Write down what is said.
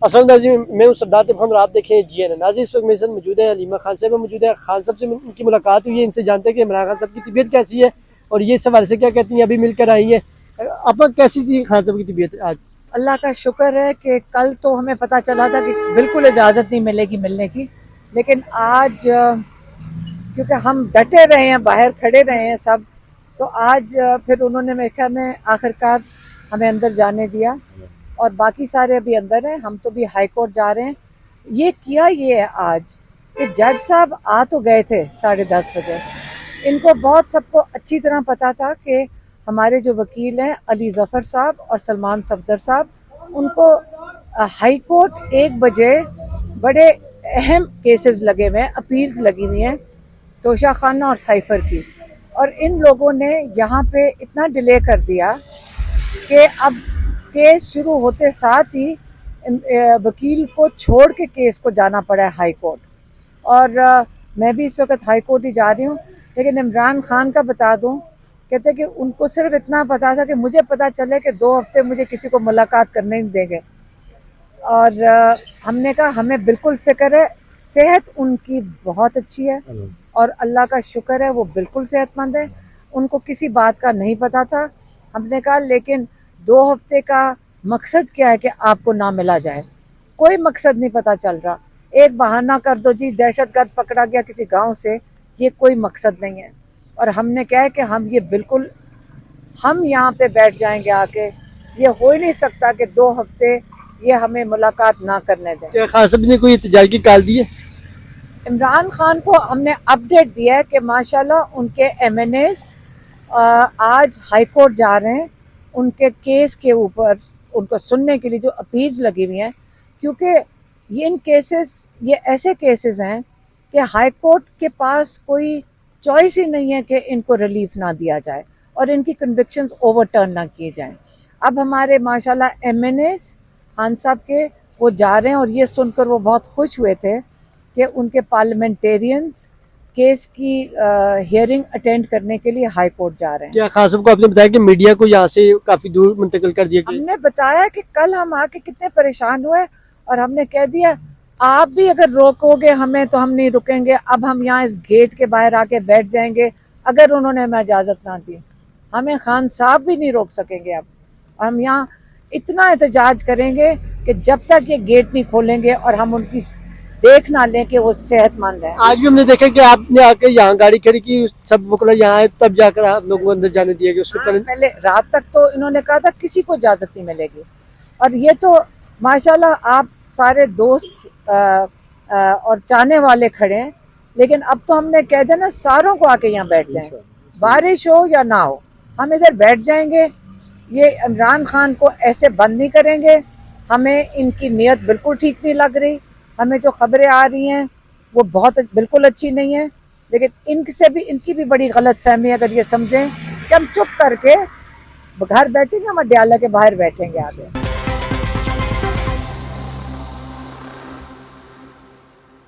السلام علیکم، میں ہوں سردار طیب، آپ دیکھیں جی این این۔ ناظرین، اس وقت میرے ساتھ موجود ہے علیمہ خان صاحب موجود ہے۔ خان صاحب سے ان کی ملاقات ہوئی ہے، ان سے جانتے ہیں کہ عمران خان صاحب کی طبیعت کیسی ہے اور یہ اس حوالے سے کیا کہتی ہیں۔ ابھی مل کر آئی ہیں، آپ کیسی تھی خان صاحب کی طبیعت آج؟ اللہ کا شکر ہے کہ کل تو ہمیں پتہ چلا تھا کہ بالکل اجازت نہیں ملے گی ملنے کی، لیکن آج کیونکہ ہم ڈٹے رہے ہیں، باہر کھڑے رہے ہیں سب، تو آج پھر انہوں نے میرے خیال میں آخرکار ہمیں اندر جانے دیا، اور باقی سارے ابھی اندر ہیں۔ ہم تو بھی ہائی کورٹ جا رہے ہیں۔ یہ کیا یہ ہے آج کہ جج صاحب آ تو گئے تھے 10:30 بجے، ان کو بہت سب کو اچھی طرح پتا تھا کہ ہمارے جو وکیل ہیں علی ظفر صاحب اور سلمان صفدر صاحب، ان کو ہائی کورٹ 1 بجے بڑے اہم کیسز لگے ہوئے ہیں، اپیلز لگی ہوئی ہیں توشہ خانہ اور سائفر کی، اور ان لوگوں نے یہاں پہ اتنا ڈیلے کر دیا کہ اب کیس شروع ہوتے ساتھ ہی وکیل کو چھوڑ کے کیس کو جانا پڑا ہے ہائی کورٹ، اور میں بھی اس وقت ہائی کورٹ ہی جا رہی ہوں۔ لیکن عمران خان کا بتا دوں، کہتے کہ ان کو صرف اتنا پتا تھا کہ مجھے پتا چلے کہ 2 ہفتے مجھے کسی کو ملاقات کرنے نہیں دیں گے، اور ہم نے کہا ہمیں بالکل فکر ہے، صحت ان کی بہت اچھی ہے اور اللہ کا شکر ہے وہ بالکل صحت مند ہے، ان کو کسی بات کا نہیں پتا تھا۔ ہم نے کہا لیکن 2 ہفتے کا مقصد کیا ہے کہ آپ کو نہ ملا جائے، کوئی مقصد نہیں پتا چل رہا، ایک بہانہ کر دو جی دہشت گرد پکڑا گیا کسی گاؤں سے، یہ کوئی مقصد نہیں ہے۔ اور ہم نے کہا کہ ہم یہ بالکل ہم یہاں پہ بیٹھ جائیں گے آ کے، یہ ہو ہی نہیں سکتا کہ 2 ہفتے یہ ہمیں ملاقات نہ کرنے دیں۔ کیا خان صاحب نے کوئی احتجاج کی کال دی ہے؟ عمران خان کو ہم نے اپڈیٹ دیا ہے کہ ماشاءاللہ ان کے ایم این ایز آج ہائی کورٹ جا رہے ہیں، ان کے کیس کے اوپر ان کو سننے کے لیے جو اپیلز لگی ہوئی ہیں، کیونکہ یہ ایسے کیسز ہیں کہ ہائی کورٹ کے پاس کوئی چوائس ہی نہیں ہے کہ ان کو ریلیف نہ دیا جائے اور ان کی کنوکشنز اوور ٹرن نہ کیے جائیں۔ اب ہمارے ماشاءاللہ ایم این ایز خان صاحب کے وہ جا رہے ہیں، اور یہ سن کر وہ بہت خوش ہوئے تھے کہ ان کے پارلیمنٹیرینز کیس کی ہیئرنگ اٹینڈ کرنے کے لیے ہائی کورٹ جا رہے ہیں۔ کیا خان صاحب کو آپ نے بتایا کہ میڈیا کو یہاں سے کافی دور منتقل کر دیا ہم گیا؟ نے بتایا کہ کل ہم آ کے کتنے پریشان ہوئے، اور ہم نے کہہ دیا آپ بھی اگر روکو گے ہمیں تو ہم نہیں رکیں گے، اب ہم یہاں اس گیٹ کے باہر آ کے بیٹھ جائیں گے اگر انہوں نے ہمیں اجازت نہ دی، ہمیں خان صاحب بھی نہیں روک سکیں گے۔ اب ہم یہاں اتنا احتجاج کریں گے کہ جب تک یہ گیٹ نہیں کھولیں گے اور ہم ان کی دیکھ نہ لیں کہ وہ صحت مند ہے۔ آج بھی ہم نے دیکھا کہ آپ نے آ کے یہاں گاڑی کھڑی کی، سب وکلا یہاں آئے تب جا کر آپ لوگوں کو اندر جانے دیا گیا، اس کے پہلے رات تک تو انہوں نے کہا تھا کسی کو اجازت نہیں ملے گی، اور یہ تو ماشاءاللہ آپ سارے دوست اور چاہنے والے کھڑے ہیں، لیکن اب تو ہم نے کہہ دینا ساروں کو آ کے یہاں بیٹھ جائیں، بارش ہو یا نہ ہو ہم ادھر بیٹھ جائیں گے۔ یہ عمران خان کو ایسے بند نہیں کریں گے، ہمیں ان کی نیت بالکل ٹھیک نہیں لگ رہی، ہمیں جو خبریں آ رہی ہیں وہ بالکل اچھی نہیں ہیں، لیکن ان کی بھی بڑی غلط فہمی ہے اگر یہ سمجھیں کہ ہم چپ کر کے گھر بیٹھیں گے، ہم اڈیالہ کے باہر بیٹھیں گے آگے۔